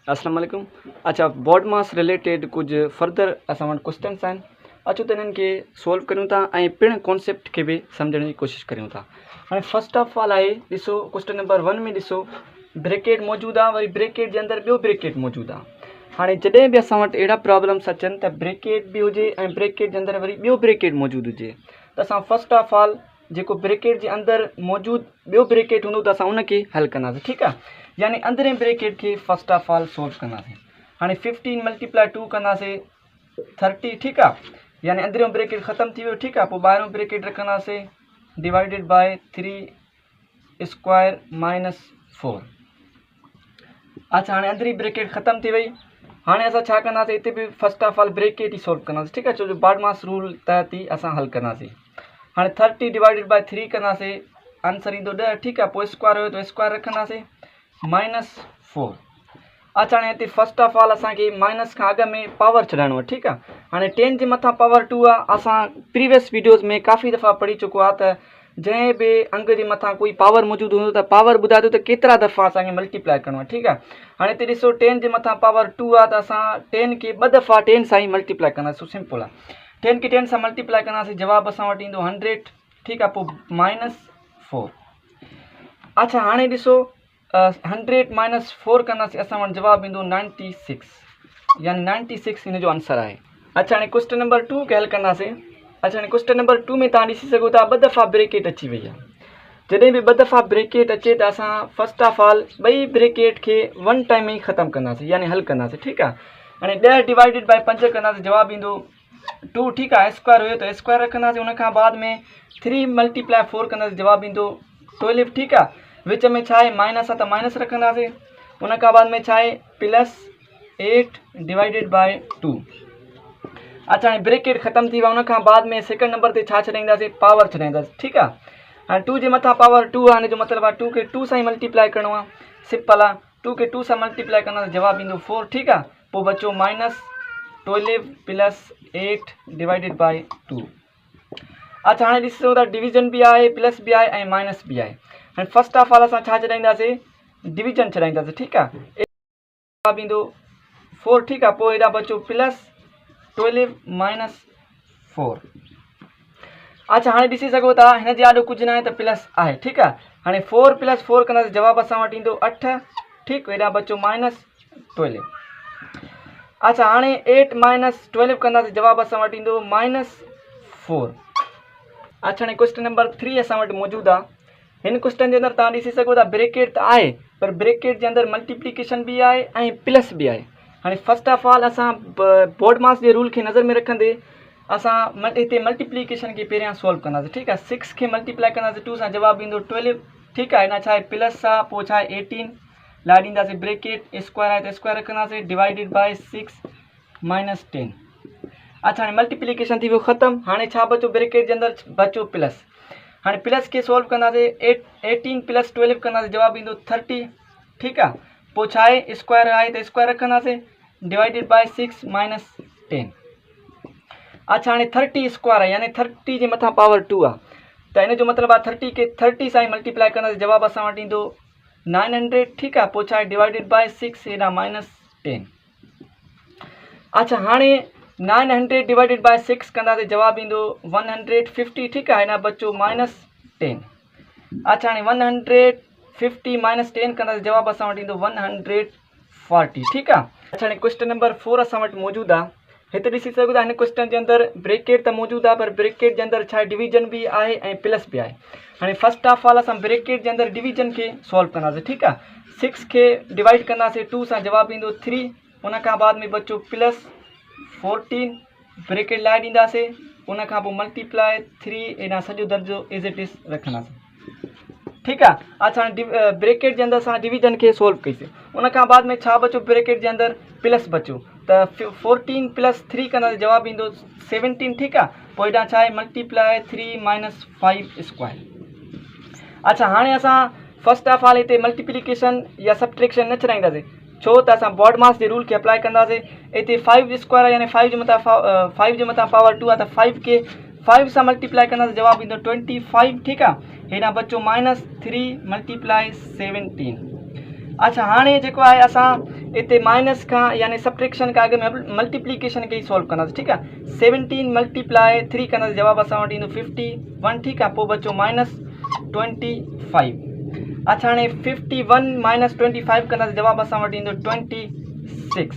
अस्सलाम वालेकुम। अच्छा, बोर्ड मास रिलेटेड कुछ फर्दर असां वटि क्वेश्चन्स आहिनि। अचो त इन्हनि खे सोल्व करियूं था ऐं पिणु कॉन्सेप्ट खे बि सम्झण जी कोशिशि करियूं था। हाणे फर्स्ट ऑफ ऑल आहे, ॾिसो क्वेश्चन नंबर 1 में ॾिसो ब्रेकेट मौजूदु आहे, वरी ब्रेकेट जे अंदरि ॿियो ब्रेकेट मौजूदु आहे। हाणे जॾहिं बि असां वटि अहिड़ा प्रॉब्लम्स अचनि त ब्रेकेट बि हुजे ऐं ब्रेकेट जे अंदरि वरी ॿियो ब्रेकेट मौजूदु हुजे, त असां फर्स्ट ऑफ ऑल जेको ब्रेकेट जे अंदरि मौजूदु ॿियो ब्रेकेट हूंदो त असां उनखे हल कंदासीं, ठीकु आहे। यानी अंदरें ब्रेकेट खे फर्स्ट ऑफ ऑल सोल्व कंदासीं। हाणे 15 मल्टीप्लाई 2 कंदासीं 30, ठीकु आहे। यानी अंदरियों ब्रेकेट ख़तमु थी वियो, ठीकु आहे। पोइ ॿाहिरों ब्रेकेट रखंदासीं डिवाइडेड बाय 3 स्क्वायर माइनस 4। अच्छा, हाणे अंदरी ब्रेकेट ख़तमु थी वई। हाणे असां छा कंदासीं, हिते बि फर्स्ट ऑफ ऑल ब्रेकेट ई सोल्व कंदासीं, ठीकु आहे, छो जो बाडमास रूल तहत ई असां हल कंदासीं। हाणे 30 डिवाइडेड बाय 3 कंदासीं, आंसर ईंदो 10, ठीकु आहे। पोइ स्क्वायर हुयो त स्क्वायर रखंदासीं -4। अच्छा, हाणे हिते फर्स्ट ऑफ ऑल असांखे माइनस खां अॻु में पावर छॾाइणो आहे, ठीकु आहे। हाणे 10 जे मथां पावर 2 आहे। असां प्रीवियस वीडियोज़ में काफ़ी दफ़ा पढ़ी चुको आहे त जंहिं बि अंग जे मथां कोई पावर मौजूदु हूंदो त पावर ॿुधाए थो त केतिरा दफ़ा असांखे मल्टीप्लाई करिणो आहे, ठीकु आहे। हाणे हिते ॾिसो 10 जे मथां पावर 2 आहे त असां 10 खे 2 दफ़ा 10 सां ई मल्टीप्लाई कंदासीं, सिंपल आहे। 10 खे 10 सां मल्टीप्लाई कंदासीं, जवाबु असां वटि ईंदो 100, ठीकु आहे। पोइ -4। अच्छा, हाणे ॾिसो 100 - 4 कंदासीं, असां वटि जवाबु ईंदो 96, यानी 96 हिन जो आंसर आहे। अच्छा, हाणे क्वेश्चन नंबर 2 खे हल कंदासीं। अच्छा, हाणे क्वेश्चन नंबर 2 में तव्हां ॾिसी सघो था 2 दफ़ा ब्रेकेट अची वई आहे। जॾहिं बि 2 दफ़ा ब्रेकेट अचे त असां फर्स्ट ऑफ ऑल ॿई ब्रेकेट खे वन टाइम ई ख़तमु कंदासीं, यानी हल कंदासीं, ठीकु आहे। हाणे 10 डिवाइडेड बाय 5 कंदासीं, जवाबु ईंदो 2, ठीकु आहे। स्क्वायर हुयो त स्क्वायर रखंदासीं, उनखां बाद में 3 मल्टीप्लाई 4 कंदासीं, जवाबु ईंदो 12, ठीकु आहे। विच में छा आहे, माइनस आहे त माइनस रखंदासीं, उनखां बाद में छा आहे +8 डिवाइडेड बाय 2। अच्छा, हाणे ब्रेकेट ख़तमु थी वियो, उनखां बाद में सेकंड नंबर ते छा छॾाईंदासीं, पावर छॾाईंदासीं, ठीकु आहे। हाणे 2 जे मथां पावर 2 आहे, हिन जो मतिलबु आहे 2 खे 2 सां ई मल्टीप्लाई करिणो आहे, सिंपल आहे। 2 खे 2 सां मल्टीप्लाई कंदासीं, जवाबु ईंदो 4, ठीकु आहे। पोइ बचो -12 + 8 डिवाइडेड बाय 2। अच्छा, हाणे ॾिसो था डिवीजन बि आहे, प्लस बि आहे ऐं माइनस बि आहे। हाणे फर्स्ट ऑफ ऑल असां छा छॾाईंदासीं, डिवीजन छॾाईंदासीं, ठीकु आहे। जवाबु ईंदो 4, ठीकु आहे। पोइ हेॾा बचो +12 - 4। अच्छा, हाणे ॾिसी सघो था हिन जे आॾो कुझु न आहे त प्लस आहे, ठीकु आहे। हाणे 4 + 4 कंदासीं, जवाबु असां वटि ईंदो 8, ठीकु। हेॾा बचो -12। अच्छा, हाणे 8 - 12 कंदासीं, जवाबु असां वटि ईंदो -4। अच्छा, हाणे क्वेश्चन नंबर 3 असां वटि मौजूदु आहे। हिन क्वेश्चन जे अंदरि तव्हां ॾिसी सघो था ब्रेकेट त आहे, पर ब्रेकेट जे अंदरि मल्टीप्लिकेशन बि आहे ऐं प्लस बि आहे। हाणे फर्स्ट ऑफ ऑल असां बोर्ड मास जे रूल खे नज़र में रखंदे असां हिते मल्टीप्लिकेशन खे पहिरियां सोल्व कंदासीं, ठीकु आहे। 6 खे मल्टीप्लाई कंदासीं 2 सां, जवाबु ईंदो 12, ठीकु आहे। हिन छा आहे प्लस आहे, पोइ छा आहे 18, लाइ ॾींदासीं ब्रेकेट, स्क्वायर आहे त स्क्वायर रखंदासीं, डिवाइडेड बाय 6 - 10। अच्छा, हाणे मल्टीप्लिकेशन थी वियो ख़तमु। हाणे छा बचो, ब्रेकेट जे अंदरि बचो प्लस। हाणे प्लस खे सोल्व कंदासीं, 18 + 12 कंदासीं, जवाबु ईंदो 30, ठीकु आहे। पोइ छा आहे स्क्वायर आहे त स्क्वायर रखंदासीं, डिवाइडेड बाय 6 - 10। अच्छा, हाणे 30 स्क्वायर आहे, यानी 30 जे मथां पावर 2 आहे, त हिन जो मतिलबु आहे 30 खे 30 सां ई मल्टीप्लाई कंदासीं, जवाबु असां वटि ईंदो 900, ठीकु आहे। पोइ छा आहे डिवाइडेड बाय 6 हेॾा -10। अच्छा, हाणे 900 डिवाइडेड बाय 6 कंदासीं, जवाबु ईंदो 150, ठीकु आहे। हिन बचो -10। अच्छा, हाणे 150 - 10 कंदासीं, जवाबु असां वटि ईंदो 140, ठीकु आहे। अच्छा, हाणे क्वेश्चन नंबर 4 असां वटि मौजूदु आहे। हिते ॾिसी सघो था हिन क्वेश्चन जे अंदरि ब्रेकेट त मौजूदु आहे, पर ब्रेकेट जे अंदरि छा आहे डिवीजन बि आहे ऐं प्लस बि आहे। हाणे फर्स्ट ऑफ ऑल असां ब्रेकेट जे अंदरि डिवीजन खे सोल्व कंदासीं, ठीकु आहे। 6 खे डिवाइड कंदासीं 2 सां, जवाबु ईंदो 3, उनखां बाद में बचो +14, ब्रेकेट लाइ ॾींदासीं, उनखां पोइ मल्टीप्लाई 3, हेॾां सॼो दर्जो एज़ इट इज़ रखंदासीं, ठीकु आहे। अच्छा, हाणे ब्रेकेट जे अंदरि असां डिवीजन खे सोल्व कईसीं, उनखां बाद में छा बचो, ब्रेकेट जे अंदरि प्लस बचो, त 14 + 3 कंदासीं, जवाबु ईंदो 17, ठीकु आहे। पोइ हेॾां छा आहे मल्टीप्लाई 3 - 5 स्क्वायर। अच्छा, हाणे असां फर्स्ट ऑफ ऑल हिते मल्टीप्लिकेशन या सब्ट्रैक्शन न छॾाईंदासीं, छो त असां बोर्ड मास जे रूल खे अप्लाई कंदासीं। हिते 5 स्क्वायर आहे, यानी 5 जे मथां पावर 2 आहे, त 5 खे 5 सां मल्टीप्लाई कंदासीं, जवाबु ईंदो 25, ठीकु आहे। हेॾां बचो -3 × 17। अच्छा हाणे जेको आहे असां इते माइनस खां यानी सब्ट्रैक्शन खां अॻु में मल्टीप्लिकेशन खे ई सॉल्व कंदासीं ठीकु आहे। 17 मल्टीप्लाई 3 कंदासीं जवाबु असां वटि ईंदो 51 ठीकु आहे। पोइ बचो -25। अच्छा हाणे 51 - 25 कंदासीं जवाबु असां वटि ईंदो 26।